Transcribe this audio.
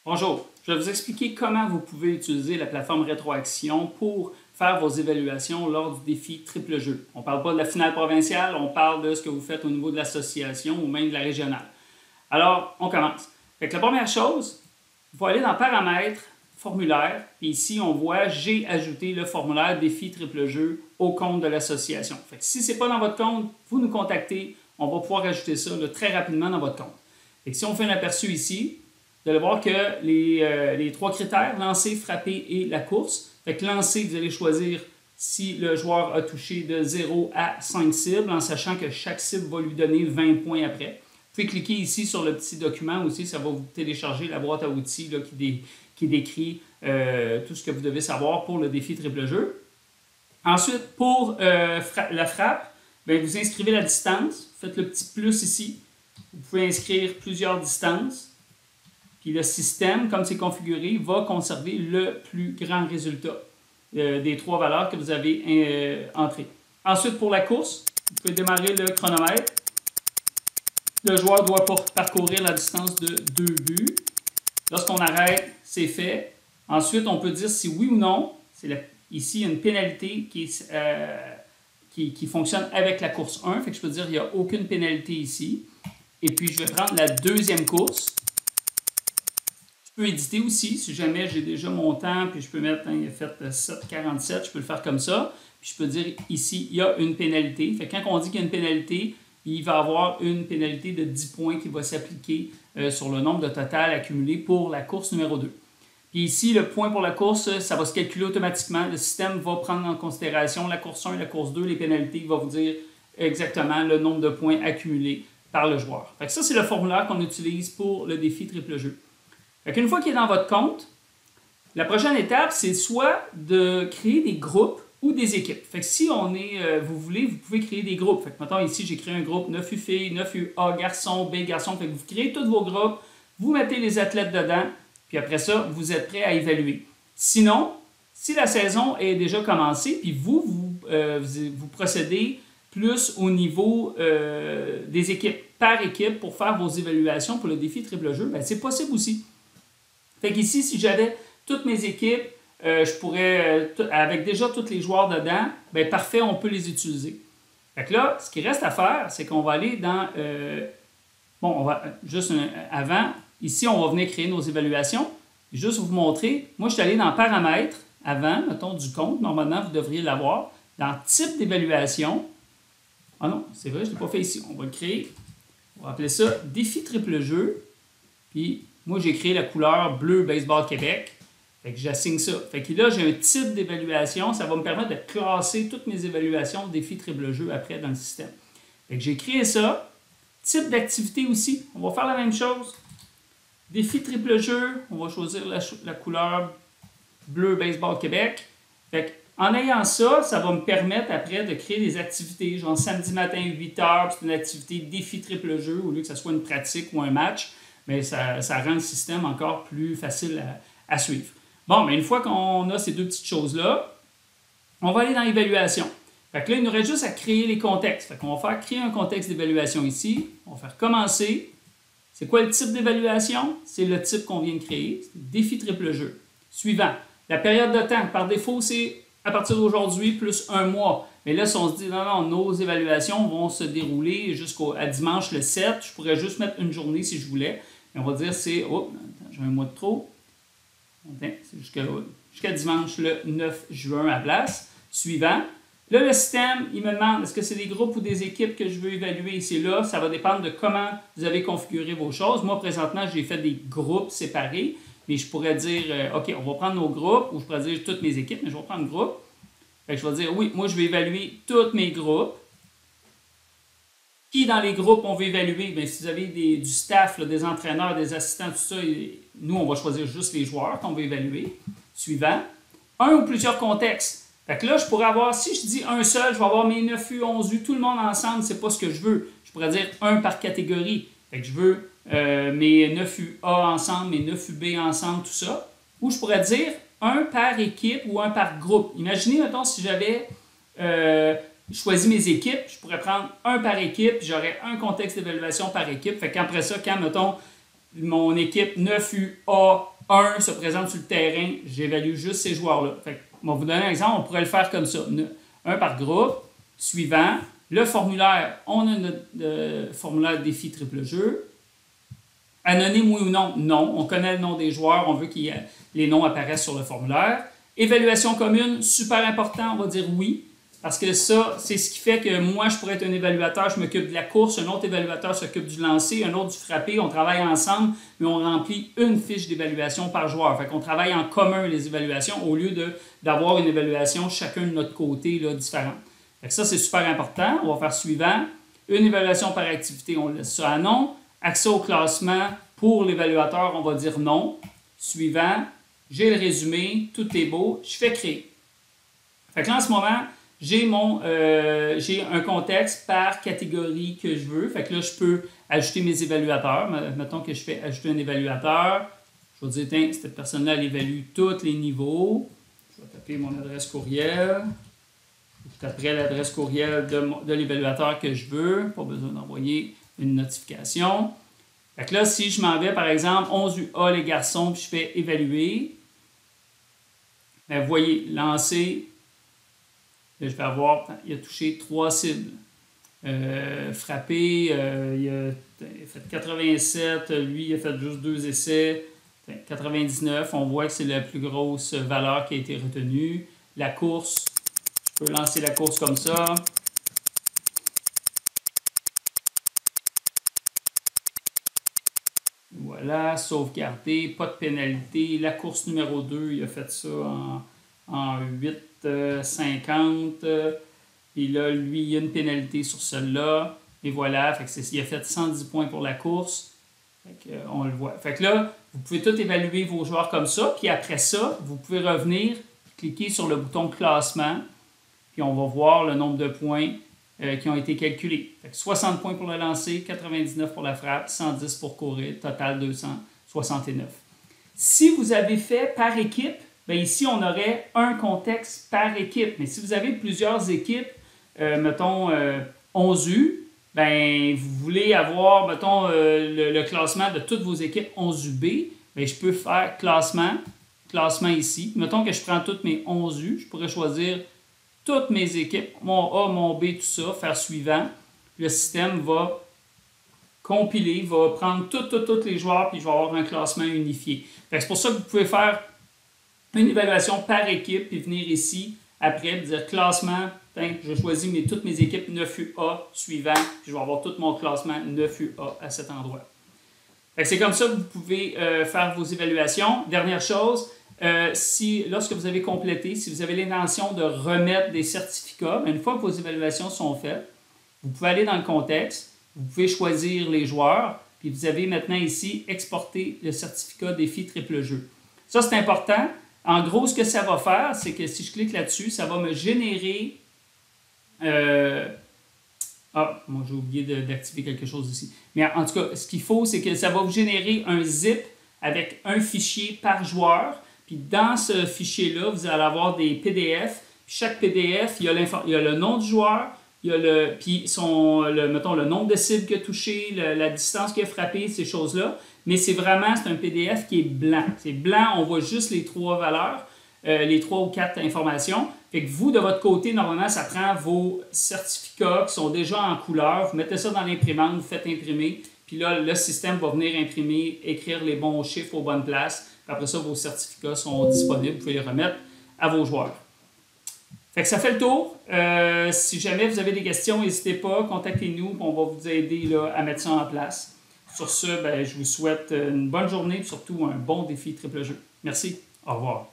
Bonjour, je vais vous expliquer comment vous pouvez utiliser la plateforme Rétroaction pour faire vos évaluations lors du défi triple jeu. On ne parle pas de la finale provinciale, on parle de ce que vous faites au niveau de l'association ou même de la régionale. Alors, on commence. Fait que la première chose, il faut aller dans Paramètres, Formulaire, et ici on voit j'ai ajouté le formulaire défi triple jeu au compte de l'association. Fait que si ce n'est pas dans votre compte, vous nous contactez, on va pouvoir ajouter ça très rapidement dans votre compte. Fait que si on fait un aperçu ici, vous allez voir que les trois critères, lancer, frapper et la course. Fait que lancer, vous allez choisir si le joueur a touché de 0 à 5 cibles, en sachant que chaque cible va lui donner 20 points après. Vous pouvez cliquer ici sur le petit document aussi, ça va vous télécharger la boîte à outils là, qui décrit tout ce que vous devez savoir pour le défi triple jeu. Ensuite, pour la frappe, bien, vous inscrivez la distance, faites le petit plus ici. Vous pouvez inscrire plusieurs distances. Puis le système, comme c'est configuré, va conserver le plus grand résultat des trois valeurs que vous avez entrées. Ensuite, pour la course, vous pouvez démarrer le chronomètre. Le joueur doit parcourir la distance de 2 buts. Lorsqu'on arrête, c'est fait. Ensuite, on peut dire si oui ou non. Ici, il y a une pénalité qui fonctionne avec la course 1. Fait que je peux dire qu'il n'y a aucune pénalité ici. Et puis, je vais prendre la deuxième course. Je peux éditer aussi, si jamais j'ai déjà mon temps, puis je peux mettre, il a fait 7,47, je peux le faire comme ça. Puis je peux dire ici, il y a une pénalité. Fait que quand on dit qu'il y a une pénalité, il va y avoir une pénalité de 10 points qui va s'appliquer sur le nombre de total accumulé pour la course numéro 2. Puis ici, le point pour la course, ça va se calculer automatiquement. Le système va prendre en considération la course 1 et la course 2, les pénalités. Il va vous dire exactement le nombre de points accumulés par le joueur. Fait que ça, c'est le formulaire qu'on utilise pour le défi triple jeu. Une fois qu'il est dans votre compte, la prochaine étape, c'est soit de créer des groupes ou des équipes. Fait que si vous voulez, vous pouvez créer des groupes. Fait que maintenant, ici, j'ai créé un groupe 9U filles, 9U A garçons, B garçons. Fait que vous créez tous vos groupes, vous mettez les athlètes dedans, puis après ça, vous êtes prêt à évaluer. Sinon, si la saison est déjà commencée, puis vous procédez plus au niveau des équipes, par équipe, pour faire vos évaluations pour le défi triple jeu, bien, c'est possible aussi. Fait qu'ici, si j'avais toutes mes équipes, je pourrais, avec déjà tous les joueurs dedans, bien parfait, on peut les utiliser. Fait que là, ce qui reste à faire, c'est qu'on va aller dans... avant, ici, on va venir créer nos évaluations. Juste vous montrer, moi, je suis allé dans Paramètres, avant, mettons, du compte. Normalement, vous devriez l'avoir. Dans Type d'évaluation. Ah non, c'est vrai, je ne l'ai pas fait ici. On va le créer. On va appeler ça Défi triple jeu. Puis... moi, j'ai créé la couleur bleu Baseball Québec. Fait que j'assigne ça. Fait que là, j'ai un type d'évaluation. Ça va me permettre de classer toutes mes évaluations défi triple jeu après dans le système. Fait que j'ai créé ça. Type d'activité aussi. On va faire la même chose. Défi triple jeu. On va choisir la couleur bleu Baseball Québec. Fait que, en ayant ça, ça va me permettre après de créer des activités. Genre samedi matin 8h, c'est une activité défi triple jeu au lieu que ce soit une pratique ou un match. Mais ça rend le système encore plus facile à suivre. Bon, mais une fois qu'on a ces deux petites choses-là, on va aller dans l'évaluation. Fait que là, il nous reste juste à créer les contextes. Fait qu'on va faire créer un contexte d'évaluation ici. On va faire commencer. C'est quoi le type d'évaluation? C'est le type qu'on vient de créer. C'est défi triple jeu. Suivant. La période de temps, par défaut, c'est à partir d'aujourd'hui plus 1 mois. Mais là, si on se dit, non, nos évaluations vont se dérouler jusqu'à dimanche le 7, je pourrais juste mettre une journée si je voulais. Et on va dire c'est, j'ai un mois de trop. C'est jusqu'à dimanche le 9 juin à place. Suivant. Là, le système, il me demande, est-ce que c'est des groupes ou des équipes que je veux évaluer? C'est là, ça va dépendre de comment vous avez configuré vos choses. Moi, présentement, j'ai fait des groupes séparés. Mais je pourrais dire, OK, on va prendre nos groupes, ou je pourrais dire toutes mes équipes, mais je vais prendre groupe. Fait que je vais dire, oui, moi, je vais évaluer tous mes groupes. Qui dans les groupes on veut évaluer? Bien, si vous avez du staff, là, des entraîneurs, des assistants, tout ça, nous, on va choisir juste les joueurs qu'on veut évaluer. Suivant. Un ou plusieurs contextes. Fait que là, je pourrais avoir, si je dis un seul, je vais avoir mes 9U, 11U, tout le monde ensemble, c'est pas ce que je veux. Je pourrais dire un par catégorie. Fait que je veux mes 9UA ensemble, mes 9UB ensemble, tout ça. Ou je pourrais dire un par équipe ou un par groupe. Imaginez, mettons, si j'avais choisi mes équipes, je pourrais prendre un par équipe, puis j'aurais un contexte d'évaluation par équipe. Fait qu'après ça, quand, mettons, mon équipe 9UA1 se présente sur le terrain, j'évalue juste ces joueurs-là. Fait que, on va vous donner un exemple, on pourrait le faire comme ça. Un par groupe. Suivant, le formulaire, on a notre formulaire défi triple jeu. Anonyme oui ou non? Non. On connaît le nom des joueurs, on veut que les noms apparaissent sur le formulaire. Évaluation commune, super important, on va dire oui. Parce que ça, c'est ce qui fait que moi, je pourrais être un évaluateur, je m'occupe de la course, un autre évaluateur s'occupe du lancer, un autre du frappé, on travaille ensemble, mais on remplit une fiche d'évaluation par joueur. Fait qu'on travaille en commun les évaluations au lieu d'avoir une évaluation chacun de notre côté là, différente. Fait que ça, c'est super important. On va faire suivant. Une évaluation par activité, on laisse ça à non. Accès au classement, pour l'évaluateur, on va dire non. Suivant, j'ai le résumé, tout est beau, je fais créer. Fait que là, en ce moment, j'ai un contexte par catégorie que je veux. Fait que là, je peux ajouter mes évaluateurs. Mettons que je fais ajouter un évaluateur. Je vais dire, tiens, cette personne-là, elle évalue tous les niveaux. Je vais taper mon adresse courriel. Je taperai l'adresse courriel de l'évaluateur que je veux. Pas besoin d'envoyer une notification. Fait que là, si je m'en vais, par exemple, 11UA les garçons, puis je fais évaluer, bien, vous voyez, lancer. Là, je vais avoir, il a touché 3 cibles. Frappé, il a fait 87, lui, il a fait juste 2 essais. 99, on voit que c'est la plus grosse valeur qui a été retenue. La course, je peux lancer la course comme ça. Voilà, sauvegarder, pas de pénalité. La course numéro 2, il a fait ça en 8,50. Et là, lui, il y a une pénalité sur celle-là. Et voilà, fait que il a fait 110 points pour la course. Fait que, on le voit. Fait que là, vous pouvez tout évaluer vos joueurs comme ça. Puis après ça, vous pouvez revenir, cliquer sur le bouton classement. Puis on va voir le nombre de points qui ont été calculés. Fait que 60 points pour le lancer, 99 pour la frappe, 110 pour courir, total 269. Si vous avez fait par équipe, bien ici, on aurait un contexte par équipe. Mais si vous avez plusieurs équipes, mettons 11U, ben, vous voulez avoir, mettons, le classement de toutes vos équipes 11UB, bien, je peux faire classement ici. Mettons que je prends toutes mes 11U, je pourrais choisir toutes mes équipes, mon A, mon B, tout ça, faire suivant. Le système va compiler, va prendre tous les joueurs, puis je vais avoir un classement unifié. C'est pour ça que vous pouvez faire une évaluation par équipe, puis venir ici, après, dire classement, je choisis toutes mes équipes 9UA suivant, puis je vais avoir tout mon classement 9UA à cet endroit. C'est comme ça que vous pouvez faire vos évaluations. Dernière chose, lorsque vous avez complété, si vous avez l'intention de remettre des certificats, une fois que vos évaluations sont faites, vous pouvez aller dans le contexte, vous pouvez choisir les joueurs, puis vous avez maintenant ici exporter le certificat défi triple jeu. Ça, c'est important. En gros, ce que ça va faire, c'est que si je clique là-dessus, ça va me générer... moi j'ai oublié d'activer quelque chose ici. Mais en tout cas, ce qu'il faut, c'est que ça va vous générer un zip avec un fichier par joueur. Puis dans ce fichier-là, vous allez avoir des PDF. Puis chaque PDF, il y a le nom du joueur, il y a mettons, le nombre de cibles qu'il a touché, la distance qu'il a frappé, ces choses-là. Mais c'est un PDF qui est blanc. C'est blanc, on voit juste les 3 valeurs, les 3 ou 4 informations. Fait que vous, de votre côté, normalement, ça prend vos certificats qui sont déjà en couleur. Vous mettez ça dans l'imprimante, vous faites imprimer. Puis là, le système va venir imprimer, écrire les bons chiffres aux bonnes places. Après ça, vos certificats sont disponibles. Vous pouvez les remettre à vos joueurs. Fait que ça fait le tour. Si jamais vous avez des questions, n'hésitez pas, contactez-nous. On va vous aider là, à mettre ça en place. Sur ce, je vous souhaite une bonne journée et surtout un bon défi triple jeu. Merci. Au revoir.